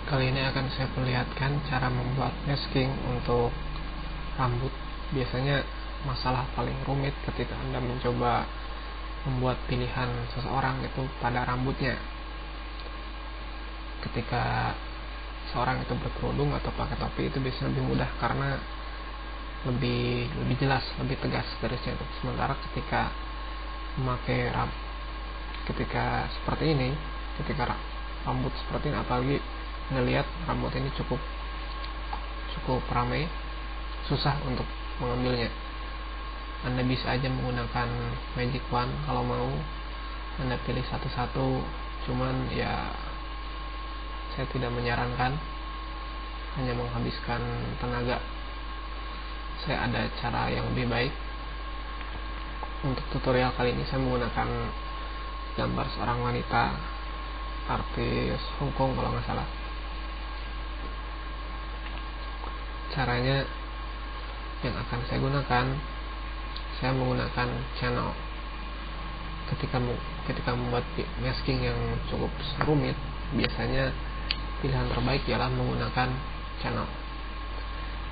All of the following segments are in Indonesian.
Kali ini akan saya perlihatkan cara membuat masking untuk rambut. Biasanya masalah paling rumit ketika Anda mencoba membuat pilihan seseorang itu pada rambutnya. Ketika seorang itu berkerudung atau pakai topi itu biasanya lebih mudah karena lebih jelas, lebih tegas garisnya itu. Sementara ketika memakai ketika seperti ini, ketika rambut seperti ini, apalagi ngelihat rambut ini cukup ramai, susah untuk mengambilnya. Anda bisa aja menggunakan magic wand kalau mau, Anda pilih satu-satu, cuman ya saya tidak menyarankan, hanya menghabiskan tenaga. Saya ada cara yang lebih baik. Untuk tutorial kali ini saya menggunakan gambar seorang wanita, artis Hong Kong kalau nggak salah. Caranya yang akan saya gunakan, saya menggunakan channel. Ketika membuat masking yang cukup rumit, biasanya pilihan terbaik ialah menggunakan channel.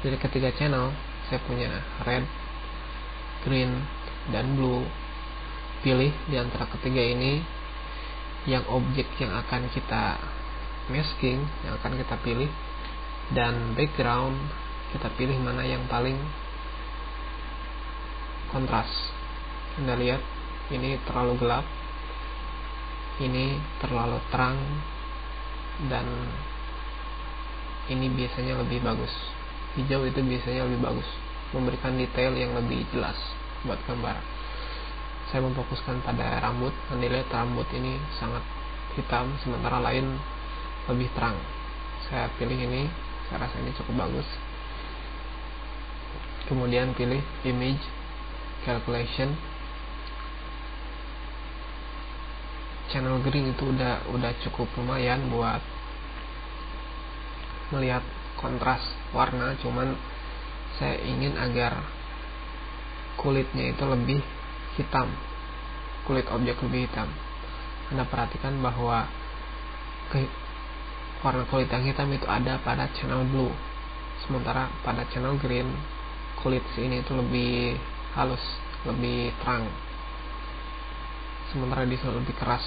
Jadi ketiga channel, saya punya red, green, dan blue. Pilih di antara ketiga ini yang objek yang akan kita masking, yang akan kita pilih, dan background kita pilih mana yang paling kontras. Anda lihat, ini terlalu gelap, ini terlalu terang, dan ini biasanya lebih bagus. Hijau itu biasanya lebih bagus, memberikan detail yang lebih jelas buat gambar. Saya memfokuskan pada rambut. Anda lihat rambut ini sangat hitam, sementara lain lebih terang. Saya pilih ini, saya rasa ini cukup bagus. Kemudian pilih image calculation. Channel green itu udah cukup lumayan buat melihat kontras warna, cuman saya ingin agar kulitnya itu lebih hitam, kulit objek lebih hitam. Anda perhatikan bahwa warna kulit yang hitam itu ada pada channel blue, sementara pada channel green kulit sini itu lebih halus, lebih terang, sementara di sini lebih keras,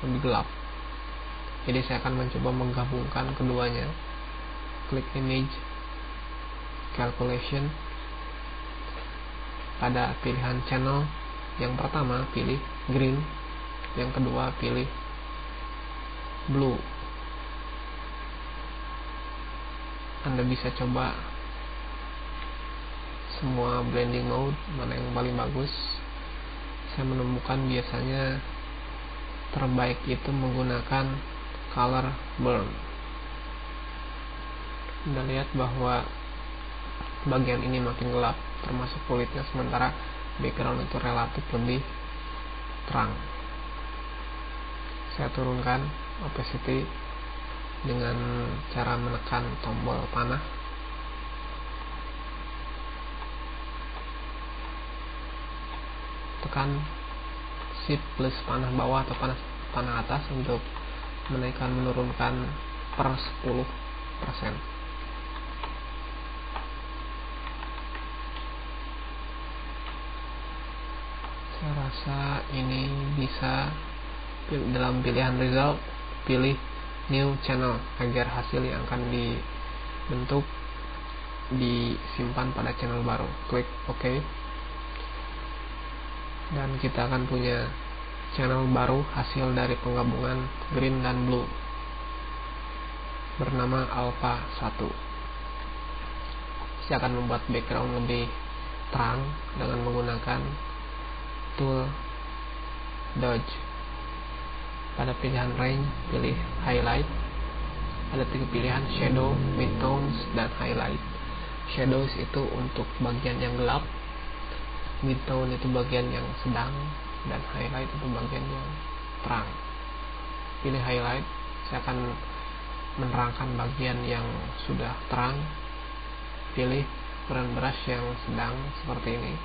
lebih gelap. Jadi saya akan mencoba menggabungkan keduanya. Klik image calculation. Pada pilihan channel, yang pertama pilih green, yang kedua pilih blue. Anda bisa coba semua blending mode, mana yang paling bagus. Saya menemukan biasanya terbaik itu menggunakan color burn. Anda lihat bahwa bagian ini makin gelap, termasuk kulitnya, sementara background itu relatif lebih terang. Saya turunkan opacity dengan cara menekan tombol panah. Tekan shift plus panah bawah atau panah atas untuk menaikkan menurunkan per 10%. Saya rasa ini bisa. Dalam pilihan result, pilih new channel agar hasil yang akan dibentuk disimpan pada channel baru. Klik OK, dan kita akan punya channel baru hasil dari penggabungan green dan blue bernama alpha 1. Saya akan membuat background lebih terang dengan menggunakan tool dodge. Pada pilihan range, pilih highlight. Ada 3 pilihan, shadow, midtones, dan highlight. Shadows itu untuk bagian yang gelap, midtone itu bagian yang sedang, dan highlight itu bagian yang terang. Pilih highlight. Saya akan menerangkan bagian yang sudah terang. Pilih current brush yang sedang seperti ini,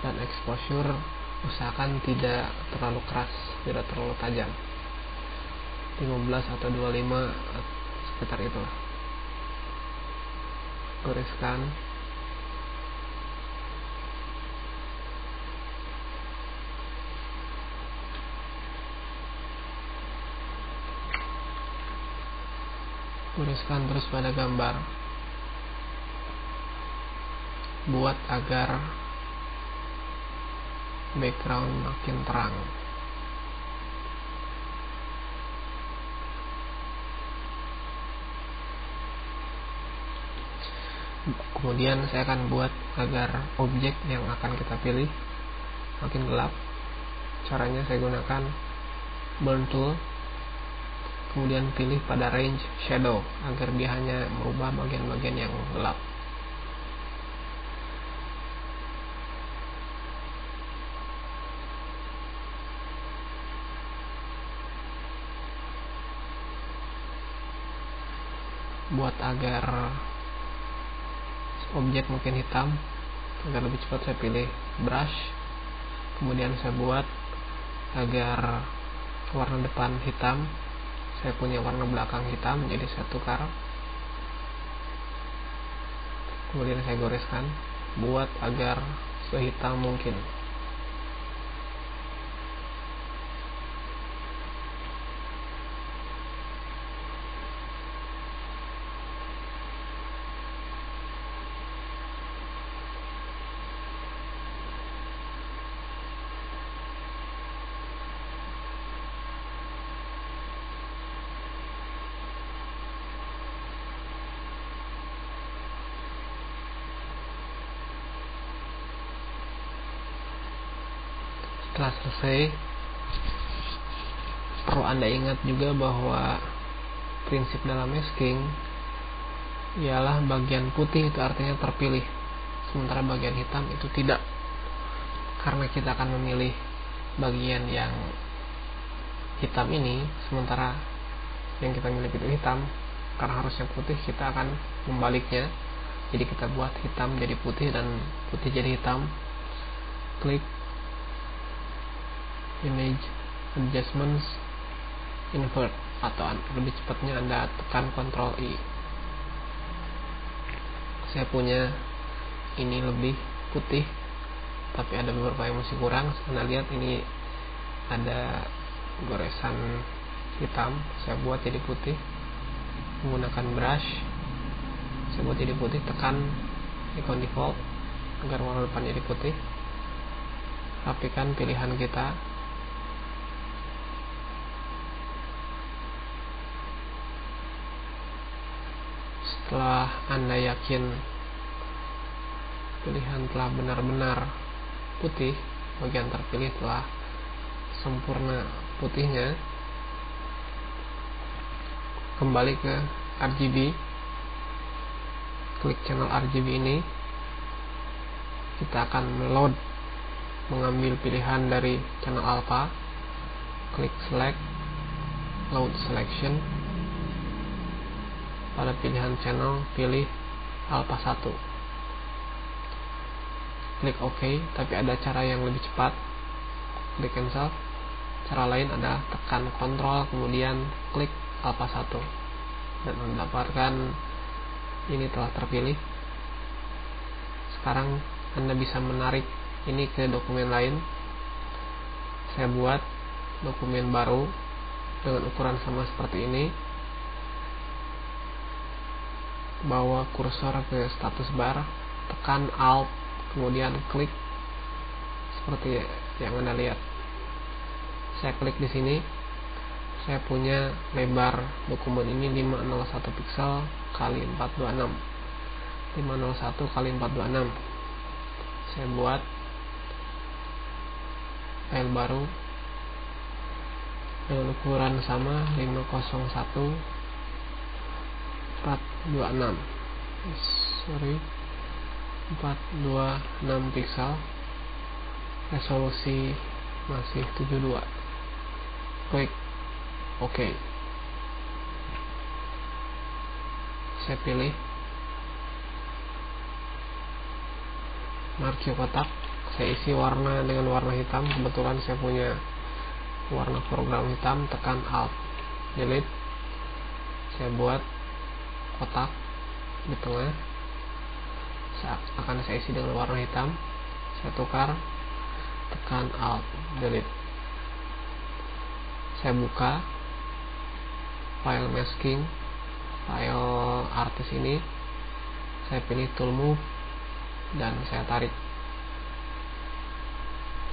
dan exposure usahakan tidak terlalu keras, tidak terlalu tajam, 15 atau 25 sekitar itulah. Goreskan. Goreskan terus pada gambar. Buat agar background makin terang. Kemudian saya akan buat agar objek yang akan kita pilih makin gelap. Caranya saya gunakan burn tool, kemudian pilih pada range shadow agar dia hanya merubah bagian-bagian yang gelap. Buat agar objek mungkin hitam, agar lebih cepat saya pilih brush, kemudian saya buat agar warna depan hitam, saya punya warna belakang hitam, jadi saya tukar, kemudian saya goreskan, buat agar sehitam mungkin. Setelah selesai, perlu Anda ingat juga bahwa prinsip dalam masking ialah bagian putih itu artinya terpilih, sementara bagian hitam itu tidak. Karena kita akan memilih bagian yang hitam ini, sementara yang kita milih itu hitam, karena harusnya putih, kita akan membaliknya. Jadi kita buat hitam jadi putih dan putih jadi hitam. Klik image adjustments, invert, atau lebih cepatnya Anda tekan Ctrl I. Saya punya ini lebih putih, tapi ada beberapa yang masih kurang. Anda lihat ini ada goresan hitam, saya buat jadi putih menggunakan brush. Saya buat jadi putih, tekan icon default agar warna depan jadi putih. Rapikan pilihan kita. Setelah Anda yakin pilihan telah benar-benar putih, bagian terpilih telah sempurna putihnya, kembali ke RGB, klik channel RGB ini, kita akan mengambil pilihan dari channel alpha, klik select, load selection. Pada pilihan channel, pilih alpha 1, klik OK. Tapi ada cara yang lebih cepat, klik cancel. Cara lain adalah tekan Ctrl kemudian klik alpha 1 dan mendapatkan ini telah terpilih. Sekarang Anda bisa menarik ini ke dokumen lain. Saya buat dokumen baru dengan ukuran sama seperti ini. Bawa kursor ke status bar, tekan Alt, kemudian klik seperti yang Anda lihat. Saya klik di sini. Saya punya lebar dokumen ini 501 pixel kali 426. 501 kali 426. Saya buat file baru dengan ukuran sama 501 426 pixel, resolusi masih 72. Klik OK. Saya pilih marquee kotak, saya isi warna dengan warna hitam. Kebetulan saya punya warna foreground hitam, tekan Alt, delete. Saya buat kotak di tengah akan saya isi dengan warna hitam. Saya tukar, tekan Alt Delete. Saya buka file masking, file artis ini, saya pilih tool move dan saya tarik,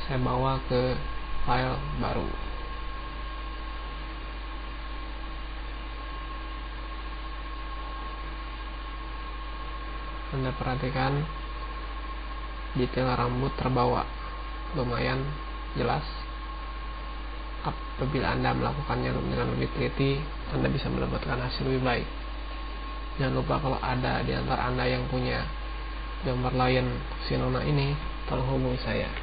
saya bawa ke file baru. Anda perhatikan detail rambut terbawa lumayan jelas. Apabila Anda melakukannya dengan lebih teliti, Anda bisa mendapatkan hasil lebih baik. Jangan lupa kalau ada di antara Anda yang punya gambar lion Sinona ini, tolong hubungi saya.